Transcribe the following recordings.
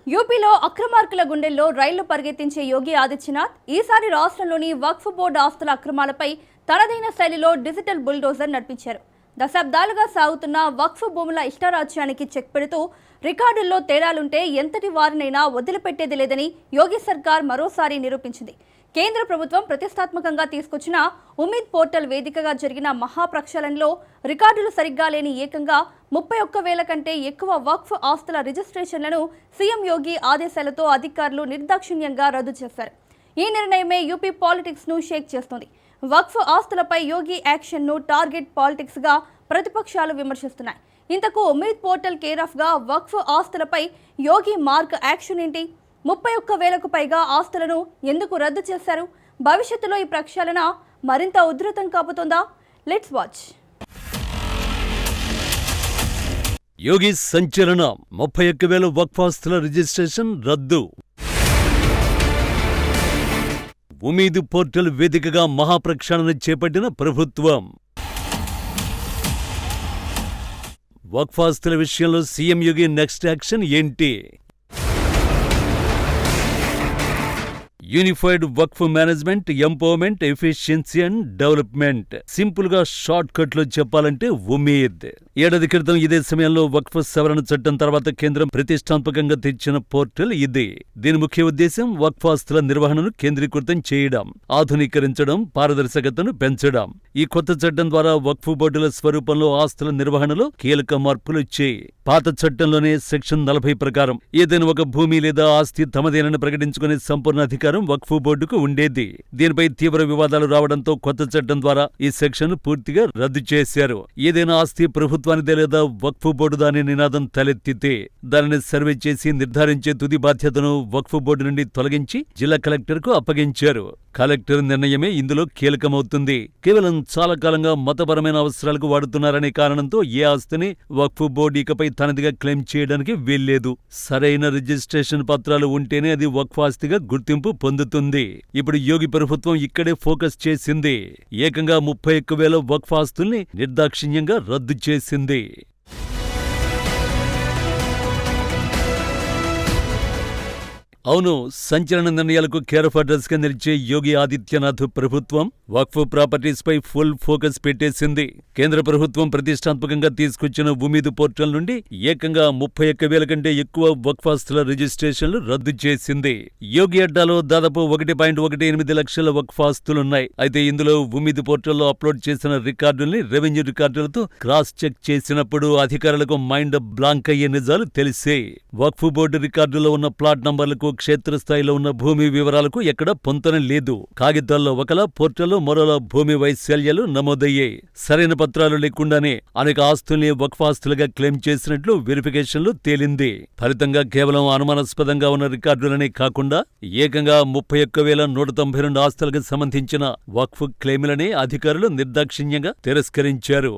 యూపీలో అక్రమార్కుల గుండెల్లో రైళ్లు పరిగెత్తించే యోగి ఆదిత్యనాథ్ ఈసారి రాష్ట్రంలోని వక్ఫ్ బోర్డు ఆస్తుల అక్రమాలపై తనదైన శైలిలో డిజిటల్ బుల్డోజర్ నడిపించారు. దశాబ్దాలుగా సాగుతున్న వక్ఫ్ భూముల ఇష్టారాజ్యానికి చెక్ పెడుతూ రికార్డుల్లో తేడాలుంటే ఎంతటి వారినైనా వదిలిపెట్టేది లేదని యోగి సర్కార్ మరోసారి నిరూపించింది. కేంద్ర ప్రభుత్వం ప్రతిష్టాత్మకంగా తీసుకొచ్చిన ఉమీద్ పోర్టల్ వేదికగా జరిగిన మహాప్రక్షాళనలో రికార్డులు సరిగ్గా లేని ఏకంగా 31,000 కంటే ఎక్కువ వక్ఫ్ ఆస్తుల రిజిస్ట్రేషన్లను సీఎం యోగి ఆదేశాలతో అధికారులు నిర్దాక్షిణ్యంగా రద్దు చేశారు. ఈ నిర్ణయమే యూపీ పాలిటిక్స్ ను షేక్ చేస్తోంది. వక్ఫ్ ఆస్తులపై యోగి యాక్షన్ ను టార్గెట్ పాలిటిక్స్ గా ప్రతిపక్షాలు విమర్శిస్తున్నాయి. ఇంతకు ఉమీద్ పోర్టల్ కేర్ ఆఫ్ గా వక్ఫ్ ఆస్తులపై యోగి మార్క్ యాక్షన్ ఏంటి? 31,000కు పైగా ఆస్తులను ఎందుకు రద్దు చేశారు? భవిష్యత్తులో ఈ ప్రక్షాళన మరింత ఉధృతం కాబోతోందా? Let's watch. యోగి సంచలన 31,000 వక్ఫ్ ఆస్తుల రిజిస్ట్రేషన్ రద్దు. ఉమీద్ పోర్టల్ వేదికగా మహాప్రక్షాళన చేపట్టిన ప్రభుత్వం. వక్ఫ్ ఆస్తుల విషయంలో సీఎం యోగి నెక్స్ట్ యాక్షన్ ఏంటి? Unified Waqf management, empowerment, efficiency and development. Simple గా షార్ట్ కట్ లో చెప్పాలంటే ఉమీద్. ఏడాది క్రితం ఇదే సమయంలో వక్ఫ్ సవరణ చట్టం తర్వాత కేంద్రం ప్రతిష్టాత్మకంగా తెచ్చిన పోర్టల్ ఇది. దీని ముఖ్య ఉద్దేశం వక్ఫ్ ఆస్తుల నిర్వహణను కేంద్రీకృతం చేయడం, ఆధునీకరించడం, పారదర్శకతను పెంచడం. ఈ కొత్త చట్టం ద్వారా వక్ఫ్ బోర్డుల స్వరూపంలో ఆస్తుల నిర్వహణలో కీలక మార్పులు వచ్చాయి. పాత చట్టంలోనే సెక్షన్ 40 ప్రకారం ఏదైనా ఒక భూమి లేదా ఆస్తి తమదేనని ప్రకటించుకునే సంపూర్ణ అధికారం వక్ఫ్ బోర్డుకు ఉండేది. దీనిపై తీవ్ర వివాదాలు రావడంతో కొత్త చట్టం ద్వారా ఈ సెక్షన్ పూర్తిగా రద్దు చేశారు. ఏదైనా ఆస్తి ప్రభుత్వానిదే లేదా వక్ఫ్ బోర్డుదా అనే నినాదం తలెత్తితే దానిని సర్వే చేసి నిర్ధారించే తుది బాధ్యతను వక్ఫ్ బోర్డు నుండి తొలగించి జిల్లా కలెక్టర్ కు అప్పగించారు. కలెక్టర్ నిర్ణయమే ఇందులో కీలకమవుతుంది. కేవలం చాలా కాలంగా మతపరమైన అవసరాలకు వాడుతున్నారనే కారణంతో ఏ ఆస్తిని వక్ఫ్ బోర్డు ఇకపై తనదిగా క్లెయిమ్ చేయడానికి వీల్లేదు. సరైన రిజిస్ట్రేషన్ పత్రాలు ఉంటేనే అది వక్ఫ్ ఆస్తిగా గుర్తింపు పొందుతుంది. ఇప్పుడు యోగి ప్రభుత్వం ఇక్కడే ఫోకస్ చేసింది. ఏకంగా 31,000 వక్ఫ్ ఆస్తుల్ని నిర్దాక్షిణ్యంగా రద్దు చేసింది. అవును, సంచలన నిర్ణయాలకు కేర్ ఆఫ్ అడ్రస్ గా నిలిచే యోగి ఆదిత్యనాథ్ ప్రభుత్వం వక్ఫ్ ప్రాపర్టీస్ పై ఫుల్ ఫోకస్ పెట్టేసింది. కేంద్ర ప్రభుత్వం ప్రతిష్టాత్మకంగా తీసుకొచ్చిన ఉమీద్ పోర్టల్ నుండి ఏకంగా 31,000 కంటే ఎక్కువ వక్ఫ్ ఆస్తుల రిజిస్ట్రేషన్లు రద్దు చేసింది. యోగి అడ్డాలో దాదాపు 1.18 లక్షల వక్ఫ్ ఆస్తులున్నాయి. అయితే ఇందులో ఉమీద్ పోర్టల్లో అప్లోడ్ చేసిన రికార్డుల్ని రెవెన్యూ రికార్డులతో క్రాస్ చెక్ చేసినప్పుడు అధికారులకు మైండ్ బ్లాంక్ అయ్యే నిజాలు తెలిసాయి. వక్ఫ్ బోర్డు రికార్డులో ఉన్న ప్లాట్ నంబర్లకు, క్షేత్రస్థాయిలో ఉన్న భూమి వివరాలకు ఎక్కడ పొంతన లేదు. కాగితాల్లో ఒకలా, పోర్టల్లో మరోలా భూమి వైశాల్యాలు నమోదయ్యాయి. సరైన పత్రాలు లేకుండానే అనేక ఆస్తుల్ని వక్ఫ్ ఆస్తులుగా క్లెయిమ్ చేసినట్లు వెరిఫికేషన్లు తేలింది. ఫలితంగా కేవలం అనుమానాస్పదంగా ఉన్న రికార్డులనే కాకుండా ఏకంగా 31,192 ఆస్తులకు సంబంధించిన వక్ఫ్ క్లెయిమ్లనే అధికారులు నిర్దాక్షిణ్యంగా తిరస్కరించారు.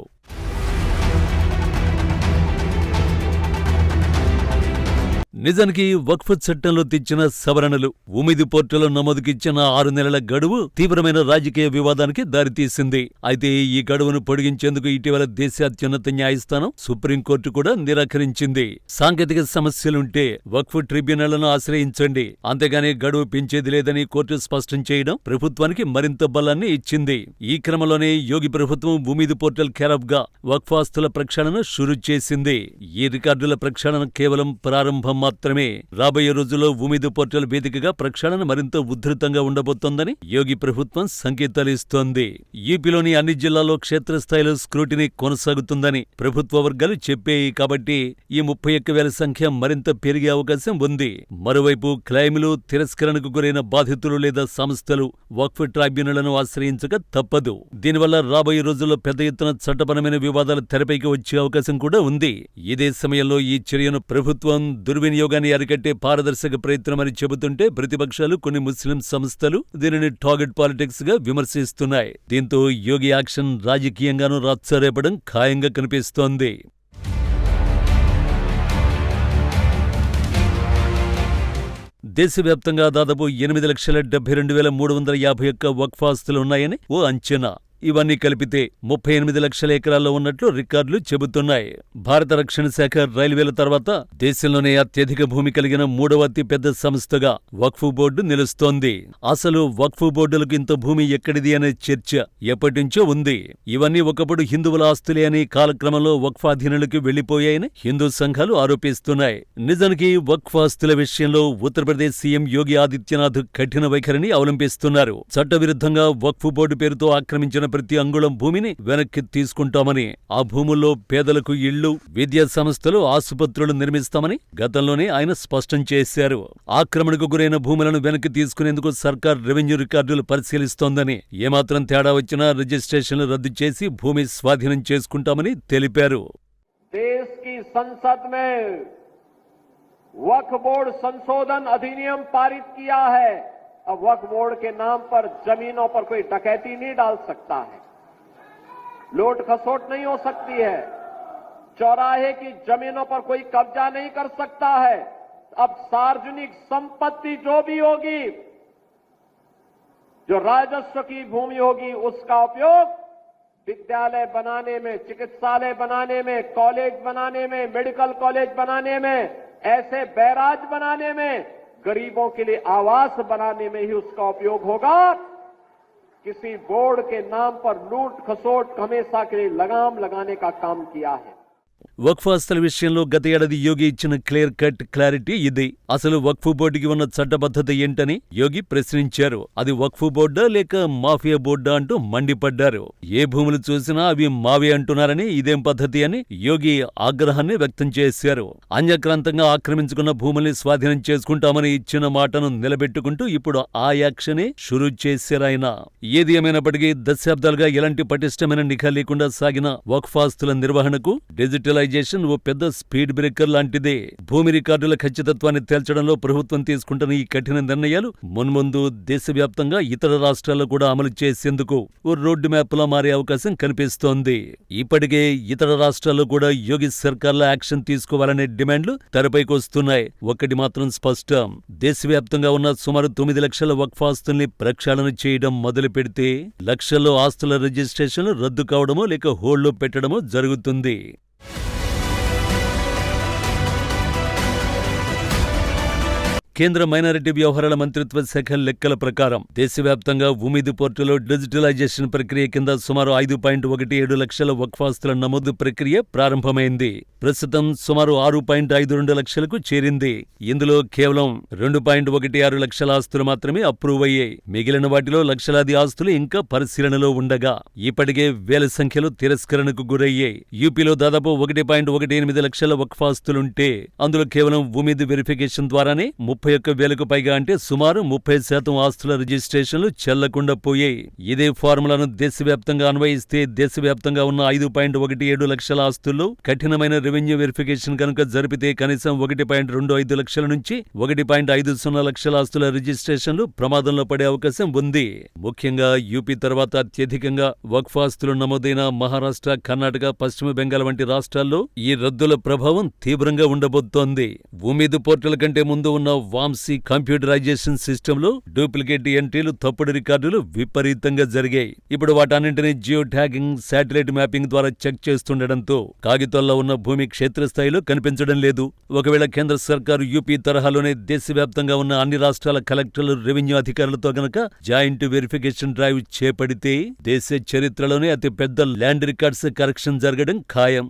నిజానికి వక్ఫ్ చట్టంలో తెచ్చిన సవరణలు ఉమీద్ పోర్టల్లో నమోదుకిచ్చిన 6 నెలల గడువు తీవ్రమైన రాజకీయ వివాదానికి దారితీసింది. అయితే ఈ గడువును పొడిగించేందుకు ఇటీవల దేశ అత్యున్నత న్యాయస్థానం సుప్రీంకోర్టు కూడా నిరాకరించింది. సాంకేతిక సమస్యలుంటే వక్ఫ్ ట్రిబ్యునళ్లను ఆశ్రయించండి, అంతేగాని గడువు పెంచేది లేదని కోర్టు స్పష్టం చేయడం ప్రభుత్వానికి మరింత బలాన్ని ఇచ్చింది. ఈ క్రమంలోనే యోగి ప్రభుత్వం ఉమీద్ పోర్టల్ కేరాఫ్ గా వక్ఫ్ ఆస్తుల ప్రక్షాళన షురూ చేసింది. ఈ రికార్డుల ప్రక్షాళన కేవలం ప్రారంభం మాత్రమే. రాబోయే రోజుల్లో ఉమీద్ పోర్టల్ వేదికగా ప్రక్షాళన మరింత ఉధృతంగా ఉండబోతోందని యోగి ప్రభుత్వం సంకేతాలిస్తోంది. యూపీలోని అన్ని జిల్లాల్లో క్షేత్రస్థాయిలో స్క్రూటినీ కొనసాగుతుందని ప్రభుత్వ వర్గాలు చెప్పాయి. కాబట్టి ఈ 31,000 సంఖ్య మరింత పెరిగే అవకాశం ఉంది. మరోవైపు క్లెయిములు తిరస్కరణకు గురైన బాధితులు లేదా సంస్థలు వక్ఫ్ ట్రైబ్యునళ్లను ఆశ్రయించక తప్పదు. దీనివల్ల రాబోయే రోజుల్లో పెద్ద ఎత్తున చట్టపరమైన వివాదాలు తెరపైకి వచ్చే అవకాశం కూడా ఉంది. ఇదే సమయంలో ఈ చర్యను ప్రభుత్వం దుర్వినియోగాన్ని అరికట్టే పారదర్శక ప్రయత్నమని చెబుతుంటే ప్రతిపక్షాలు, కొన్ని ముస్లిం సంస్థలు దీనిని టార్గెట్ పాలిటిక్స్ గా విమర్శిస్తున్నాయి. దీంతో యోగి యాక్షన్ రాజకీయంగానూ రచ్చరేపడం ఖాయంగా కనిపిస్తోంది. దేశవ్యాప్తంగా దాదాపు 8,72,351 వక్ఫ్ ఆస్తులున్నాయని ఓ అంచనా. ఇవన్నీ కలిపితే 38 లక్షల ఎకరాల్లో ఉన్నట్లు రికార్డులు చెబుతున్నాయి. భారత రక్షణ శాఖ రైల్వేల తర్వాత దేశంలోనే అత్యధిక భూమి కలిగిన 3వ అతిపెద్ద సంస్థగా వక్ఫ్ బోర్డు నిలుస్తోంది. అసలు వక్ఫ్ బోర్డులకు ఇంత భూమి ఎక్కడిది అనే చర్చ ఎప్పటినుంచో ఉంది. ఇవన్నీ ఒకప్పుడు హిందువుల ఆస్తులే అని కాలక్రమంలో వక్ఫ్ అధీనులకు వెళ్లిపోయాయని హిందూ సంఘాలు ఆరోపిస్తున్నాయి. నిజానికి వక్ఫ్ ఆస్తుల విషయంలో ఉత్తరప్రదేశ్ సీఎం యోగి ఆదిత్యనాథ్ కఠిన వైఖరిని అవలంబిస్తున్నారు. చట్టవిరుద్ధంగా వక్ఫ్ బోర్డు పేరుతో ఆక్రమించిన ప్రతి అంగుళం భూమిని వెనక్కి తీసుకుంటామని, ఆ భూముల్లో పేదలకు ఇళ్లు, విద్యా సంస్థలు, ఆసుపత్రులు నిర్మిస్తామని గతంలోనే ఆయన స్పష్టం చేశారు. ఆక్రమణకు గురైన భూములను వెనక్కి తీసుకునేందుకు సర్కార్ రెవెన్యూ రికార్డులు పరిశీలిస్తోందని, ఏమాత్రం తేడా వచ్చినా రిజిస్ట్రేషన్లు రద్దు చేసి భూమి స్వాధీనం చేసుకుంటామని తెలిపారు. देश की संसद में वक्फ बोर्ड संशोधन अधिनियम पारित किया है। अब वक्फ बोर्ड के नाम पर जमीनों पर कोई डकैती नहीं डाल सकता है, लूट खसोट नहीं हो सकती है, चौराहे की जमीनों पर कोई कब्जा नहीं कर सकता है। अब सार्वजनिक संपत्ति जो भी होगी, जो राजस्व की भूमि होगी, उसका उपयोग विद्यालय बनाने में, चिकित्सालय बनाने में, कॉलेज बनाने में, मेडिकल कॉलेज बनाने में, ऐसे बैराज बनाने में, गरीबों के लिए आवास बनाने में ही उसका उपयोग होगा। किसी बोर्ड के नाम पर लूट खसोट हमेशा के लिए लगाम लगाने का काम किया है। వక్ఫ్ ఆస్తుల విషయంలో గత ఏడాది యోగి ఇచ్చిన క్లియర్ కట్ క్లారిటీ ఇది. అసలు వక్ఫ్ బోర్డుకి ఉన్న చట్టబద్ధత ఏంటని యోగి ప్రశ్నించారు. అది వక్ఫ్ బోర్డా లేక మాఫియా బోర్డా అంటూ మండిపడ్డారు. ఏ భూములు చూసినా అవి మావే అంటున్నారని, ఇదేం పద్ధతి అని యోగి ఆగ్రహాన్ని వ్యక్తం చేశారు. అన్యక్రాంతంగా ఆక్రమించుకున్న భూముల్ని స్వాధీనం చేసుకుంటామని ఇచ్చిన మాటను నిలబెట్టుకుంటూ ఇప్పుడు ఆ యాక్షనే షురూ చేశారాయన. ఏది ఏమైనప్పటికీ దశాబ్దాలుగా ఎలాంటి పటిష్టమైన నిఘా లేకుండా సాగిన వక్ఫ్ ఆస్తుల నిర్వహణకు డిజిటలైజేషన్ ఓ పెద్ద స్పీడ్ బ్రేకర్ లాంటిదే. భూమి రికార్డుల ఖచ్చితత్వాన్ని తేల్చడంలో ప్రభుత్వం తీసుకుంటున్న ఈ కఠిన నిర్ణయాలు మున్ముందు దేశవ్యాప్తంగా ఇతర రాష్ట్రాల్లో కూడా అమలు చేసేందుకు ఓ రోడ్డు మ్యాప్లా మారే అవకాశం కనిపిస్తోంది. ఇప్పటికే ఇతర రాష్ట్రాల్లో కూడా యోగి సర్కార్ల యాక్షన్ తీసుకోవాలనే డిమాండ్లు తెరపైకొస్తున్నాయి. ఒక్కటి మాత్రం స్పష్టం, దేశవ్యాప్తంగా ఉన్న సుమారు 9 లక్షల వక్ఫ్ ఆస్తుల్ని ప్రక్షాళన చేయడం మొదలు పెడితే లక్షల్లో ఆస్తుల రిజిస్ట్రేషన్లు రద్దు కావడమో లేక హోల్డ్లో పెట్టడమో జరుగుతుంది. కేంద్ర మైనారిటీ వ్యవహారాల మంత్రిత్వ శాఖ లెక్కల ప్రకారం దేశవ్యాప్తంగా ఉమీద్ పోర్టులో డిజిటలైజేషన్ ప్రక్రియ కింద సుమారు 5.17 లక్షల వక్ఫ్ ఆస్తుల నమోదు ప్రక్రియ ప్రారంభమైంది. ప్రస్తుతం సుమారు 6.52 లక్షలకు చేరింది. ఇందులో కేవలం 2.16 లక్షల ఆస్తులు మాత్రమే అప్రూవ్ అయ్యాయి. మిగిలిన వాటిలో లక్షలాది ఆస్తులు ఇంకా పరిశీలనలో ఉండగా ఇప్పటికే వేల సంఖ్యలో తిరస్కరణకు గురయ్యాయి. యూపీలో దాదాపు 1.18 లక్షల వక్ఫ్ ఆస్తులుంటే అందులో కేవలం ఉమీద్ వెరిఫికేషన్ ద్వారానే 31,000కు పైగా, అంటే సుమారు 30% ఆస్తుల రిజిస్ట్రేషన్లు చెల్లకుండా పోయాయి. ఇదే ఫార్ములాను దేశవ్యాప్తంగా అన్వయిస్తే దేశవ్యాప్తంగా ఉన్న 5.17 లక్షల ఆస్తుల్లో కఠినమైన రెవెన్యూ వెరిఫికేషన్ కనుక జరిపితే కనీసం 1.25 లక్షల నుంచి 1.50 లక్షల ఆస్తుల రిజిస్ట్రేషన్లు ప్రమాదంలో పడే అవకాశం ఉంది. ముఖ్యంగా యూపీ తర్వాత అత్యధికంగా వక్ఫ్ ఆస్తులు నమోదైన మహారాష్ట్ర, కర్ణాటక, పశ్చిమ బెంగాల్ వంటి రాష్ట్రాల్లో ఈ రద్దుల ప్రభావం తీవ్రంగా ఉండబోతోంది. ఉమీద్ పోర్టల్ కంటే ముందు ఉన్న వామ్సీ కంప్యూటరైజేషన్ సిస్టంలో డూప్లికేట్ ఎంట్రీలు, తప్పుడు రికార్డులు విపరీతంగా జరిగాయి. ఇప్పుడు వాటన్నింటినీ జియో ట్యాగింగ్, శాటిలైట్ మ్యాపింగ్ ద్వారా చెక్ చేస్తుండటంతో కాగితాల్లో ఉన్న భూమి క్షేత్రస్థాయిలో కనిపించడం లేదు. ఒకవేళ కేంద్ర సర్కారు యూపీ తరహాలోనే దేశవ్యాప్తంగా ఉన్న అన్ని రాష్ట్రాల కలెక్టర్లు, రెవెన్యూ అధికారులతో గనక జాయింట్ వెరిఫికేషన్ డ్రైవ్ చేపడితే దేశ చరిత్రలోనే అతి పెద్ద ల్యాండ్ రికార్డ్స్ కరెక్షన్ జరగడం ఖాయం.